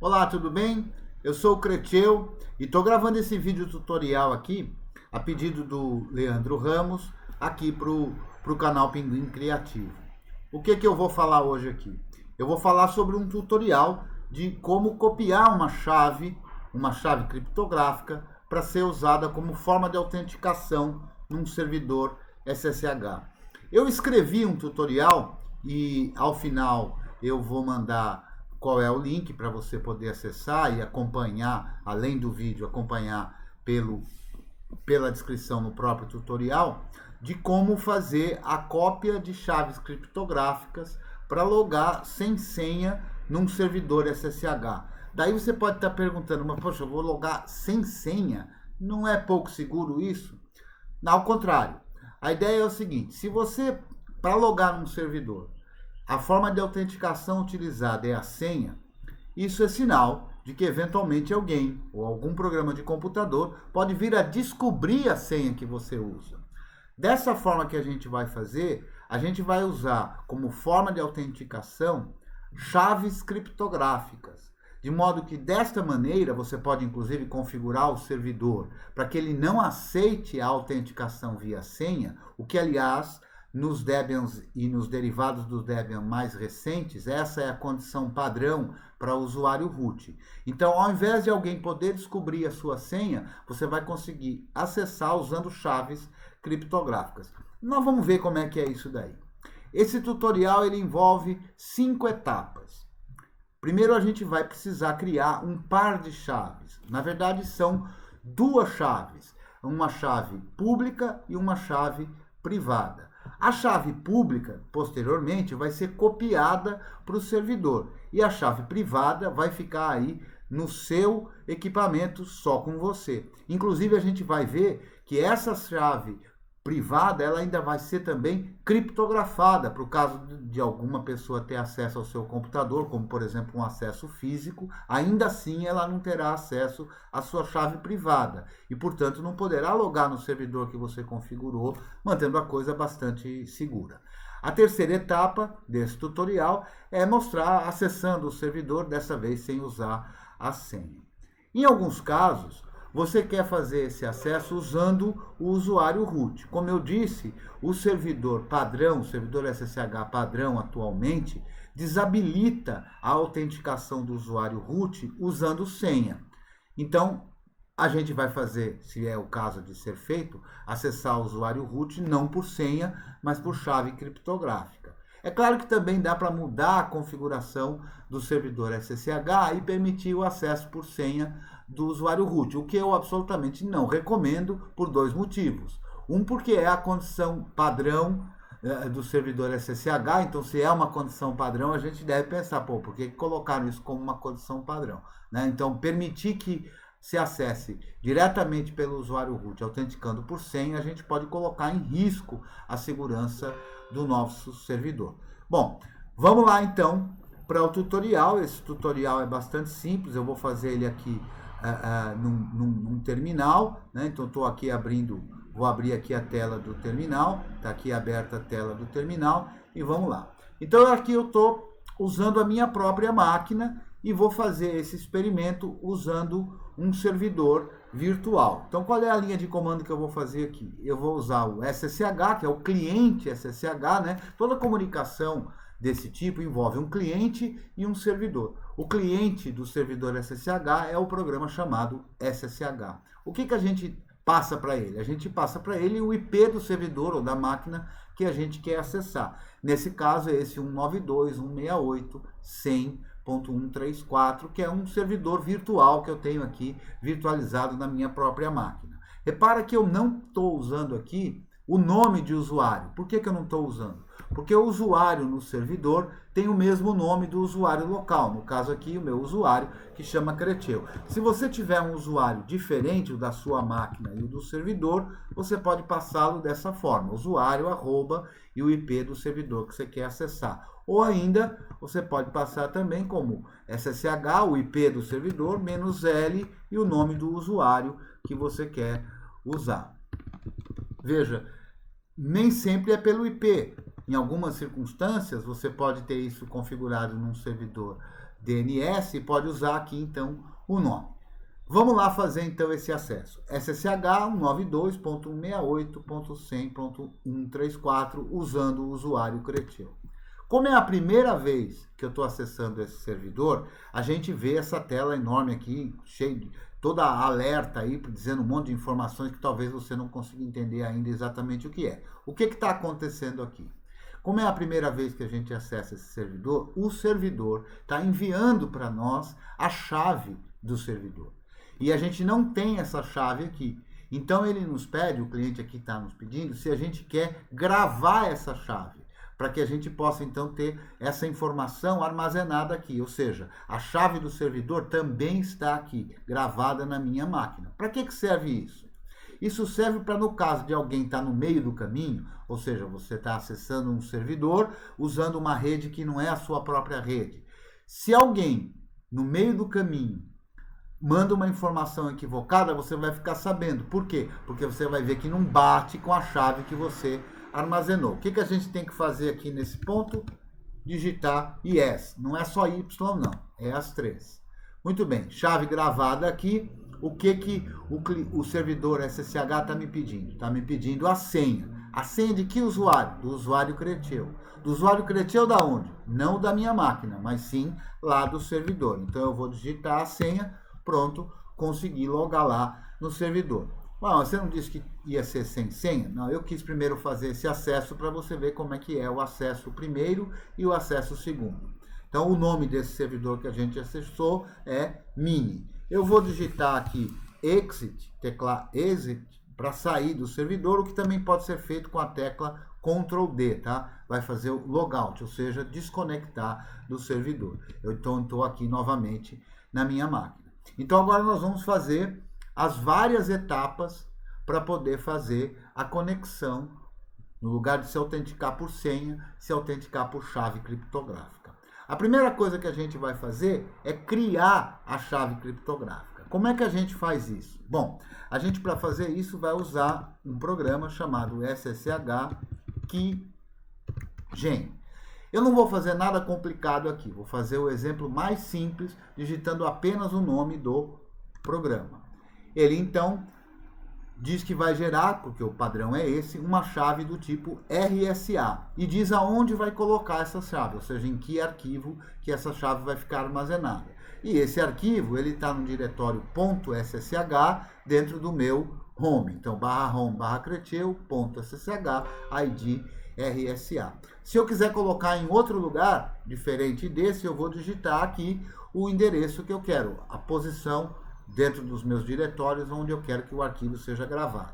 Olá, tudo bem? Eu sou o Creteu e estou gravando esse vídeo tutorial aqui, a pedido do Leandro Ramos, aqui para o canal Pinguim Criativo. O que eu vou falar hoje aqui? Eu vou falar sobre um tutorial de como copiar uma chave criptográfica, para ser usada como forma de autenticação num servidor SSH. Eu escrevi um tutorial e ao final eu vou mandar qual é o link para você poder acessar e acompanhar, além do vídeo, acompanhar pela descrição no próprio tutorial, de como fazer a cópia de chaves criptográficas para logar sem senha num servidor SSH. Daí você pode estar perguntando, mas poxa, eu vou logar sem senha? Não é pouco seguro isso? Ao contrário, a ideia é o seguinte, se você, para logar num servidor, a forma de autenticação utilizada é a senha, isso é sinal de que eventualmente alguém ou algum programa de computador pode vir a descobrir a senha que você usa. Dessa forma que a gente vai fazer, a gente vai usar como forma de autenticação chaves criptográficas. De modo que desta maneira você pode inclusive configurar o servidor para que ele não aceite a autenticação via senha, o que aliás nos Debians e nos derivados do Debian mais recentes, essa é a condição padrão para o usuário root. Então, ao invés de alguém poder descobrir a sua senha, você vai conseguir acessar usando chaves criptográficas. Nós vamos ver como é que é isso daí. Esse tutorial ele envolve 5 etapas. Primeiro a gente vai precisar criar um par de chaves. Na verdade são duas chaves, uma chave pública e uma chave privada. A chave pública, posteriormente, vai ser copiada para o servidor e a chave privada vai ficar aí no seu equipamento só com você. Inclusive, a gente vai ver que essa chave privada ela ainda vai ser também criptografada para o caso de alguma pessoa ter acesso ao seu computador, como por exemplo um acesso físico, ainda assim ela não terá acesso à sua chave privada e portanto não poderá logar no servidor que você configurou, mantendo a coisa bastante segura. A terceira etapa desse tutorial é mostrar acessando o servidor, dessa vez sem usar a senha. Em alguns casos, você quer fazer esse acesso usando o usuário root. Como eu disse, o servidor padrão, o servidor SSH padrão atualmente, desabilita a autenticação do usuário root usando senha. Então, a gente vai fazer, se é o caso de ser feito, acessar o usuário root não por senha, mas por chave criptográfica. É claro que também dá para mudar a configuração do servidor SSH e permitir o acesso por senha do usuário root, o que eu absolutamente não recomendo por dois motivos. Um, porque é a condição padrão do servidor SSH, então se é uma condição padrão, a gente deve pensar, por que colocaram isso como uma condição padrão? Né? Então, permitir que se acesse diretamente pelo usuário root, autenticando por senha, a gente pode colocar em risco a segurança do nosso servidor. Bom, vamos lá então para o tutorial. Esse tutorial é bastante simples, eu vou fazer ele aqui num terminal, né? Então estou aqui vou abrir aqui a tela do terminal, está aqui aberta a tela do terminal e vamos lá. Então aqui eu estou usando a minha própria máquina e vou fazer esse experimento usando um servidor virtual. Então qual é a linha de comando que eu vou fazer aqui? Eu vou usar o SSH, que é o cliente SSH, né? Toda comunicação desse tipo envolve um cliente e um servidor. O cliente do servidor SSH é o programa chamado SSH. O que a gente passa para ele? A gente passa para ele o IP do servidor ou da máquina que a gente quer acessar. Nesse caso é esse 192.168.100.134, que é um servidor virtual que eu tenho aqui virtualizado na minha própria máquina. Repara que eu não estou usando aqui o nome de usuário. Por que eu não estou usando? Porque o usuário no servidor tem o mesmo nome do usuário local. No caso aqui, o meu usuário, que chama Creteu. Se você tiver um usuário diferente o da sua máquina e o do servidor, você pode passá-lo dessa forma. Usuário, arroba e o IP do servidor que você quer acessar. Ou ainda, você pode passar também como SSH, o IP do servidor, menos L e o nome do usuário que você quer usar. Veja, nem sempre é pelo IP. Em algumas circunstâncias, você pode ter isso configurado num servidor DNS, pode usar aqui então o nome. Vamos lá fazer então esse acesso. SSH 192.168.100.134 usando o usuário Creteu. Como é a primeira vez que eu estou acessando esse servidor, a gente vê essa tela enorme aqui, cheia de toda alerta aí, dizendo um monte de informações que talvez você não consiga entender ainda exatamente o que é. O que está acontecendo aqui? Como é a primeira vez que a gente acessa esse servidor, o servidor está enviando para nós a chave do servidor. E a gente não tem essa chave aqui. Então ele nos pede, o cliente aqui está nos pedindo, se a gente quer gravar essa chave, para que a gente possa então ter essa informação armazenada aqui, ou seja, a chave do servidor também está aqui, gravada na minha máquina. Para que serve isso? Isso serve para, no caso de alguém estar no meio do caminho, ou seja, você está acessando um servidor usando uma rede que não é a sua própria rede. Se alguém, no meio do caminho, manda uma informação equivocada, você vai ficar sabendo. Por quê? Porque você vai ver que não bate com a chave que você armazenou. O que a gente tem que fazer aqui nesse ponto? Digitar yes. Não é só Y, não. É as 3. Muito bem. Chave gravada aqui. O que o servidor SSH está me pedindo? Está me pedindo a senha. A senha de que usuário? Do usuário Creteu. Do usuário Creteu da onde? Não da minha máquina, mas sim lá do servidor. Então eu vou digitar a senha. Pronto. Consegui logar lá no servidor. Bom, você não disse que ia ser sem senha? Não, eu quis primeiro fazer esse acesso para você ver como é que é o acesso primeiro e o acesso segundo. Então, o nome desse servidor que a gente acessou é Mini. Eu vou digitar aqui exit, tecla exit, para sair do servidor, o que também pode ser feito com a tecla Ctrl D, tá? Vai fazer o logout, ou seja, desconectar do servidor. Eu então estou aqui novamente na minha máquina. Então, agora nós vamos fazer as várias etapas para poder fazer a conexão, no lugar de se autenticar por senha, se autenticar por chave criptográfica. A primeira coisa que a gente vai fazer é criar a chave criptográfica. Como é que a gente faz isso? Bom, a gente para fazer isso vai usar um programa chamado SSH Keygen. Eu não vou fazer nada complicado aqui, vou fazer o exemplo mais simples, digitando apenas o nome do programa. Ele então diz que vai gerar, porque o padrão é esse, uma chave do tipo RSA e diz aonde vai colocar essa chave, ou seja, em que arquivo que essa chave vai ficar armazenada. E esse arquivo ele está no diretório .ssh dentro do meu home. Então /home/creteu.ssh id RSA. Se eu quiser colocar em outro lugar diferente desse, eu vou digitar aqui o endereço que eu quero, a posição dentro dos meus diretórios onde eu quero que o arquivo seja gravado.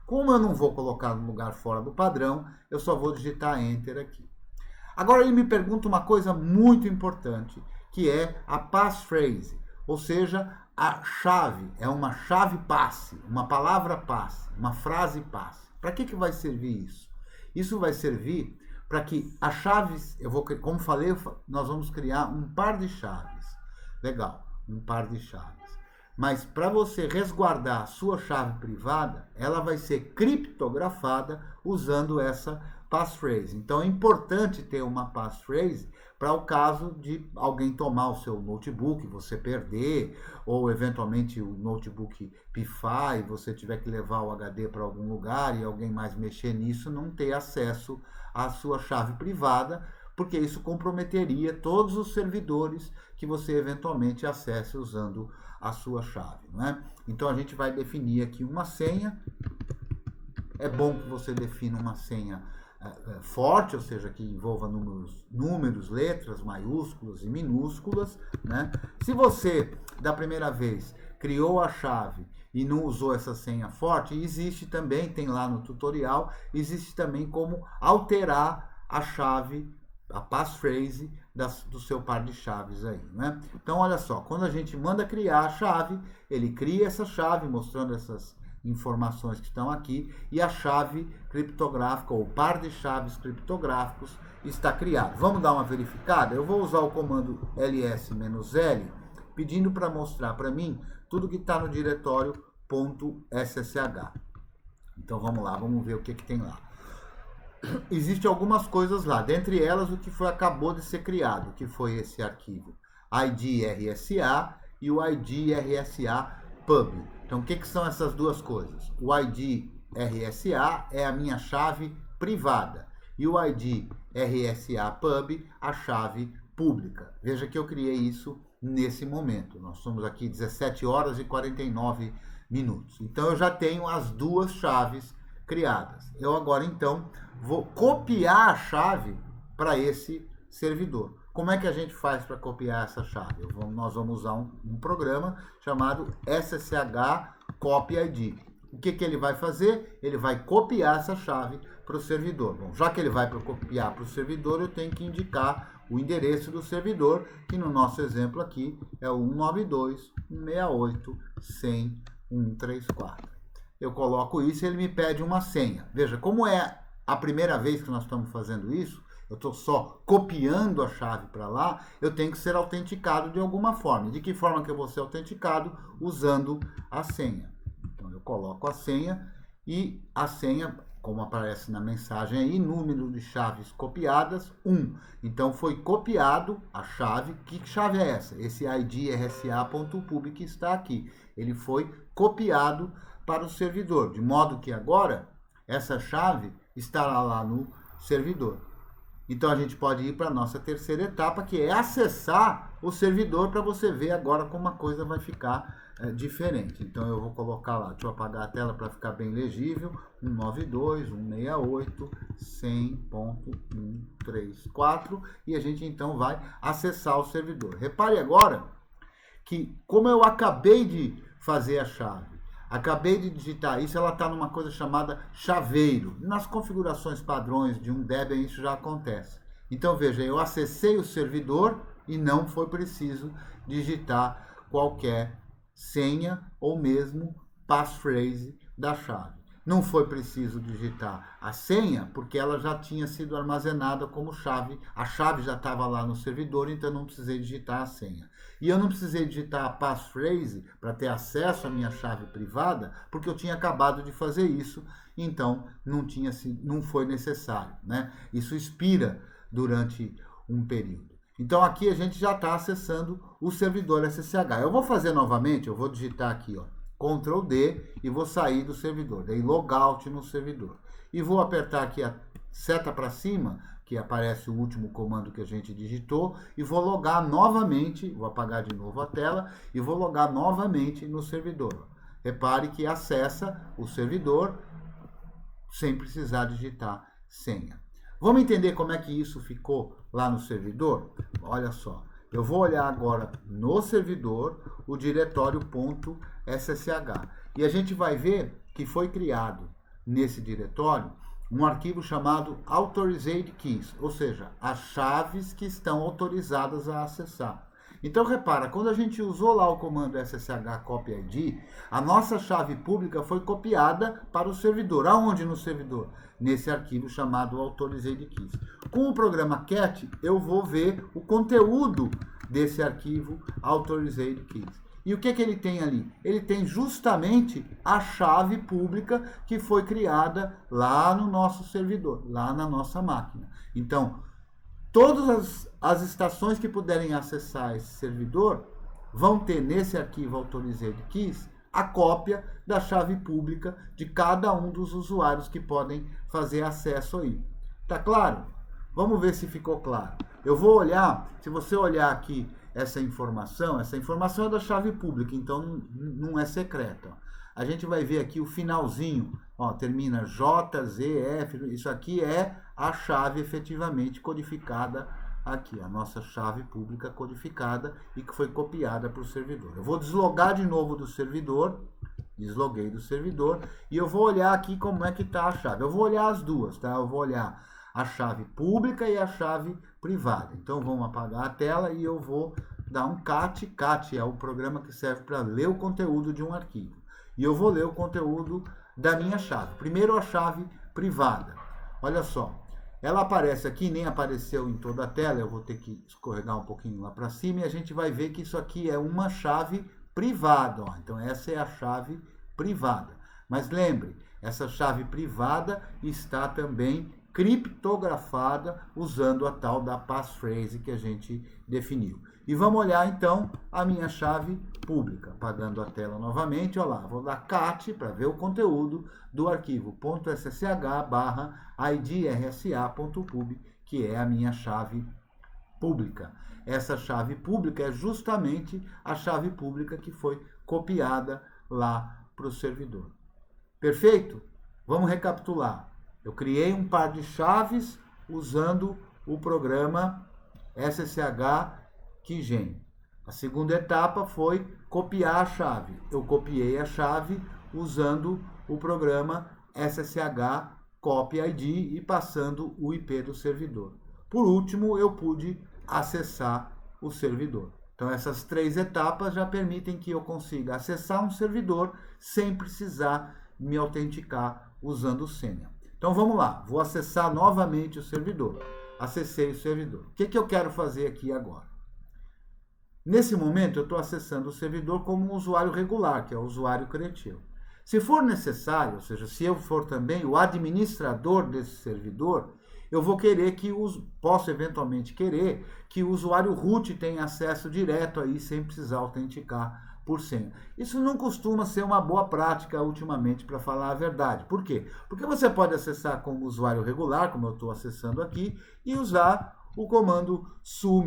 Como eu não vou colocar no lugar fora do padrão, eu só vou digitar Enter aqui. Agora ele me pergunta uma coisa muito importante, que é a passphrase, ou seja, a chave, é uma chave passe, uma palavra passe, uma frase passe. Para que vai servir isso? Isso vai servir para que as chaves, como falei, nós vamos criar um par de chaves. Legal, um par de chaves. Mas para você resguardar a sua chave privada, ela vai ser criptografada usando essa passphrase. Então é importante ter uma passphrase para o caso de alguém tomar o seu notebook, você perder, ou eventualmente o notebook pifar e você tiver que levar o HD para algum lugar e alguém mais mexer nisso, não ter acesso à sua chave privada, porque isso comprometeria todos os servidores que você eventualmente acesse usando a sua chave, não é? Então a gente vai definir aqui uma senha. É bom que você defina uma senha forte, ou seja, que envolva números, letras, maiúsculas e minúsculas, né? Se você, da primeira vez, criou a chave e não usou essa senha forte, existe também, tem lá no tutorial, existe também como alterar a chave, a passphrase do seu par de chaves aí, né? Então, olha só, quando a gente manda criar a chave, ele cria essa chave mostrando essas informações que estão aqui e a chave criptográfica ou par de chaves criptográficos está criado. Vamos dar uma verificada? Eu vou usar o comando ls-l pedindo para mostrar para mim tudo que está no diretório .ssh. Então vamos lá, vamos ver o que tem lá. Existem algumas coisas lá, dentre elas o que acabou de ser criado, que foi esse arquivo ID RSA e o ID RSA Pub. Então, o que são essas duas coisas? O ID RSA é a minha chave privada e o ID RSA Pub a chave pública. Veja que eu criei isso nesse momento. Nós somos aqui 17 horas e 49 minutos. Então, eu já tenho as duas chaves criadas. Eu agora, então, vou copiar a chave para esse servidor. Como é que a gente faz para copiar essa chave? Nós vamos usar um programa chamado SSH Copy ID. O que ele vai fazer? Ele vai copiar essa chave para o servidor. Bom, já que ele vai copiar para o servidor, eu tenho que indicar o endereço do servidor, que no nosso exemplo aqui é o 192.168.100.134. Eu coloco isso e ele me pede uma senha. Veja, como é a primeira vez que nós estamos fazendo isso, eu estou só copiando a chave para lá, eu tenho que ser autenticado de alguma forma. De que forma que eu vou ser autenticado? Usando a senha. Então, eu coloco a senha e a senha, como aparece na mensagem aí, número de chaves copiadas, 1. Então, foi copiado a chave. Que chave é essa? Esse ID RSA.pub que está aqui. Ele foi copiado para o servidor, de modo que agora essa chave estará lá no servidor. Então, a gente pode ir para a nossa terceira etapa, que é acessar o servidor para você ver agora como a coisa vai ficar diferente. Então, eu vou colocar lá, deixa eu apagar a tela para ficar bem legível, 192.168.100.134 e a gente então vai acessar o servidor. Repare agora que, como eu acabei de fazer a chave, acabei de digitar isso, ela está numa coisa chamada chaveiro. Nas configurações padrões de um Debian isso já acontece. Então veja, eu acessei o servidor e não foi preciso digitar qualquer senha ou mesmo passphrase da chave. Não foi preciso digitar a senha porque ela já tinha sido armazenada como chave. A chave já estava lá no servidor, então eu não precisei digitar a senha. E eu não precisei digitar a passphrase para ter acesso à minha chave privada, porque eu tinha acabado de fazer isso, então não foi necessário, né? Isso expira durante um período. Então aqui a gente já está acessando o servidor SSH. Eu vou fazer novamente, eu vou digitar aqui, ó, Ctrl D e vou sair do servidor. Dei logout no servidor. E vou apertar aqui a seta para cima, que aparece o último comando que a gente digitou, e vou logar novamente, vou apagar de novo a tela, e vou logar novamente no servidor. Repare que acessa o servidor sem precisar digitar senha. Vamos entender como é que isso ficou lá no servidor? Olha só. Eu vou olhar agora no servidor o diretório .ssh e a gente vai ver que foi criado nesse diretório um arquivo chamado Authorized Keys, ou seja, as chaves que estão autorizadas a acessar. Então repara, quando a gente usou lá o comando SSH Copy ID, a nossa chave pública foi copiada para o servidor. Aonde no servidor? Nesse arquivo chamado Authorized Keys. Com o programa cat, eu vou ver o conteúdo desse arquivo Authorized Keys. E o que ele tem ali? Ele tem justamente a chave pública que foi criada lá no nosso servidor, lá na nossa máquina. Então, todas as estações que puderem acessar esse servidor vão ter nesse arquivo Authorized Keys a cópia da chave pública de cada um dos usuários que podem fazer acesso aí. Tá claro? Vamos ver se ficou claro. Eu vou olhar, se você olhar aqui essa informação é da chave pública, então não é secreta. A gente vai ver aqui o finalzinho, ó, termina JZF, isso aqui é a chave efetivamente codificada aqui, a nossa chave pública codificada e que foi copiada para o servidor. Eu vou deslogar de novo do servidor, desloguei do servidor, e eu vou olhar aqui como é que está a chave. Eu vou olhar as duas, tá? Eu vou olhar a chave pública e a chave privada. Então vamos apagar a tela e eu vou dar um cat. Cat é o programa que serve para ler o conteúdo de um arquivo. E eu vou ler o conteúdo da minha chave. Primeiro a chave privada. Olha só, ela aparece aqui, nem apareceu em toda a tela, eu vou ter que escorregar um pouquinho lá para cima e a gente vai ver que isso aqui é uma chave privada. Ó. Então essa é a chave privada. Mas lembre, essa chave privada está também criptografada usando a tal da passphrase que a gente definiu. E vamos olhar então a minha chave pública. Apagando a tela novamente, olha lá, vou dar cat para ver o conteúdo do arquivo .ssh/idrsa.pub, que é a minha chave pública. Essa chave pública é justamente a chave pública que foi copiada lá para o servidor. Perfeito? Vamos recapitular. Eu criei um par de chaves usando o programa SSH Keygen. A segunda etapa foi copiar a chave. Eu copiei a chave usando o programa SSH Copy ID e passando o IP do servidor. Por último, eu pude acessar o servidor. Então, essas 3 etapas já permitem que eu consiga acessar um servidor sem precisar me autenticar usando senha. Então, vamos lá. Vou acessar novamente o servidor. Acessei o servidor. O que eu quero fazer aqui agora? Nesse momento, eu estou acessando o servidor como um usuário regular, que é o usuário Cretil. Se for necessário, ou seja, se eu for também o administrador desse servidor, eu vou querer posso eventualmente querer que o usuário root tenha acesso direto aí sem precisar autenticar por senha. Isso não costuma ser uma boa prática ultimamente, para falar a verdade. Por quê? Porque você pode acessar como usuário regular, como eu estou acessando aqui, e usar o comando su-,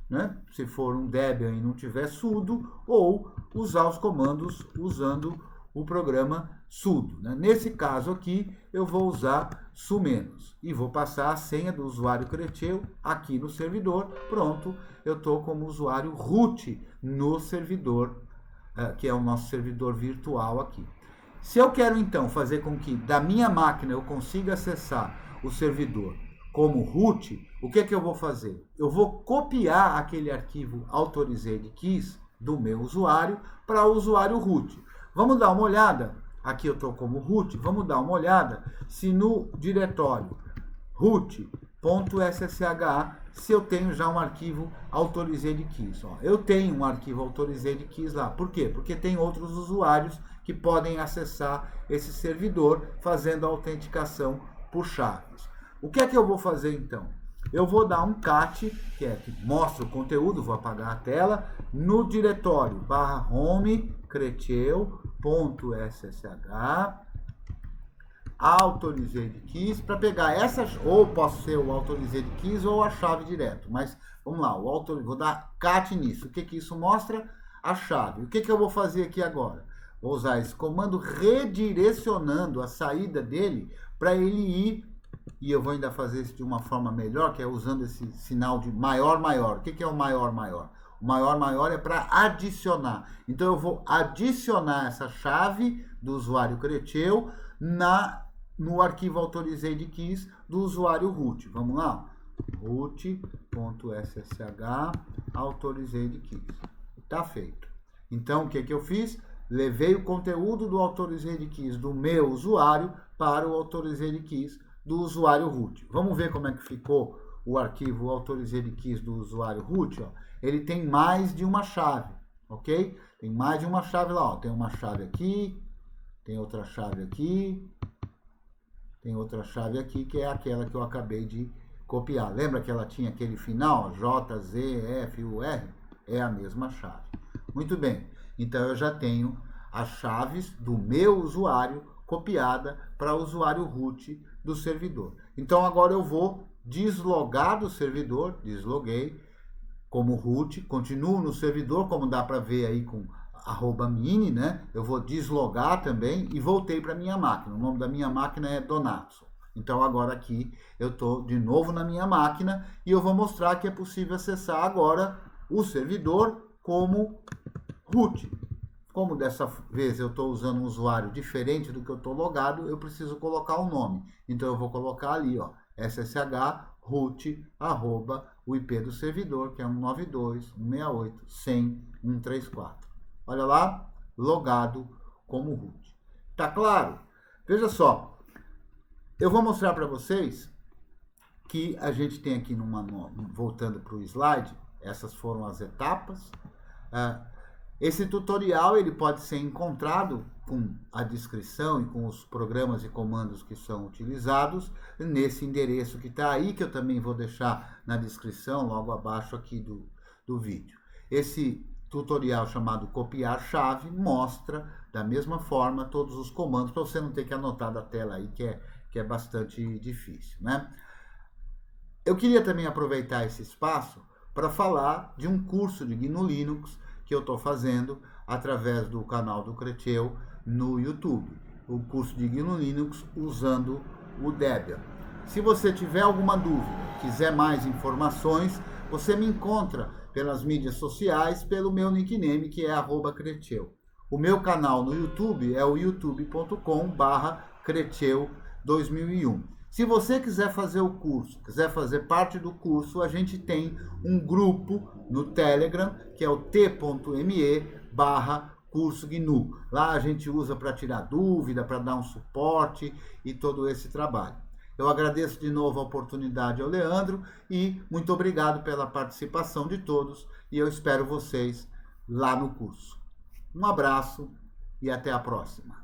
né? Se for um Debian e não tiver sudo, ou usar os comandos usando o programa sudo. Né? Nesse caso aqui, eu vou usar su- e vou passar a senha do usuário Cretil aqui no servidor. Pronto, eu estou como usuário root no servidor, que é o nosso servidor virtual aqui. Se eu quero então fazer com que da minha máquina eu consiga acessar o servidor como root, o que eu vou fazer? Eu vou copiar aquele arquivo authorized keys do meu usuário para o usuário root. Vamos dar uma olhada, aqui eu estou como root, vamos dar uma olhada se no diretório root.ssh se eu tenho já um arquivo authorized keys. Ó, eu tenho um arquivo authorized keys lá. Por quê? Porque tem outros usuários que podem acessar esse servidor fazendo a autenticação por chaves. O que é que eu vou fazer então? Eu vou dar um cat, que mostra o conteúdo, vou apagar a tela, no diretório /home cretil.ssh authorized keys para pegar essas, ou posso ser o authorized keys ou a chave direto, mas vamos lá, vou dar cat nisso. O que isso mostra? A chave. O que eu vou fazer aqui agora? Vou usar esse comando redirecionando a saída dele para ele ir, e eu vou ainda fazer isso de uma forma melhor, que é usando esse sinal de maior, maior. O que é o maior, maior? O maior, maior é para adicionar. Então, eu vou adicionar essa chave do usuário Cretil no arquivo authorized keys do usuário root. Vamos lá? root.ssh authorized keys. Tá feito. Então, o que eu fiz? Levei o conteúdo do authorized keys do meu usuário para o authorized keys do usuário root. Vamos ver como é que ficou o arquivo authorized keys do usuário root. Ó. Ele tem mais de uma chave, ok? Tem mais de uma chave lá. Ó. Tem uma chave aqui, tem outra chave aqui, tem outra chave aqui, que é aquela que eu acabei de copiar. Lembra que ela tinha aquele final, J, Z, F, U, R? É a mesma chave. Muito bem. Então, eu já tenho as chaves do meu usuário copiada para o usuário root do servidor. Então, agora eu vou deslogar do servidor, desloguei como root, continuo no servidor, como dá para ver aí com @mini, né? Eu vou deslogar também e voltei para minha máquina. O nome da minha máquina é Donatson. Então, agora aqui eu estou de novo na minha máquina e eu vou mostrar que é possível acessar agora o servidor como root. Como dessa vez eu estou usando um usuário diferente do que eu estou logado, eu preciso colocar o nome. Então, eu vou colocar ali, ó, ssh root, o IP do servidor, que é 192.168.100.134. Olha lá, logado como root. Tá claro? Veja só, eu vou mostrar para vocês que a gente tem aqui voltando para o slide, essas foram as etapas. Esse tutorial ele pode ser encontrado com a descrição e com os programas e comandos que são utilizados nesse endereço que está aí, que eu também vou deixar na descrição, logo abaixo aqui do vídeo. Esse tutorial chamado copiar chave mostra da mesma forma todos os comandos para você não ter que anotar da tela aí, que é bastante difícil, né? Eu queria também aproveitar esse espaço para falar de um curso de GNU Linux que eu estou fazendo através do canal do Creteu no YouTube. O curso de GNU Linux usando o Debian. Se você tiver alguma dúvida, quiser mais informações, você me encontra pelas mídias sociais, pelo meu nickname, que é @Creteu. O meu canal no YouTube é o youtube.com/Creteu2001. Se você quiser fazer o curso, quiser fazer parte do curso, a gente tem um grupo no Telegram, que é o t.me/curso GNU. Lá a gente usa para tirar dúvida, para dar um suporte e todo esse trabalho. Eu agradeço de novo a oportunidade ao Leandro e muito obrigado pela participação de todos e eu espero vocês lá no curso. Um abraço e até a próxima.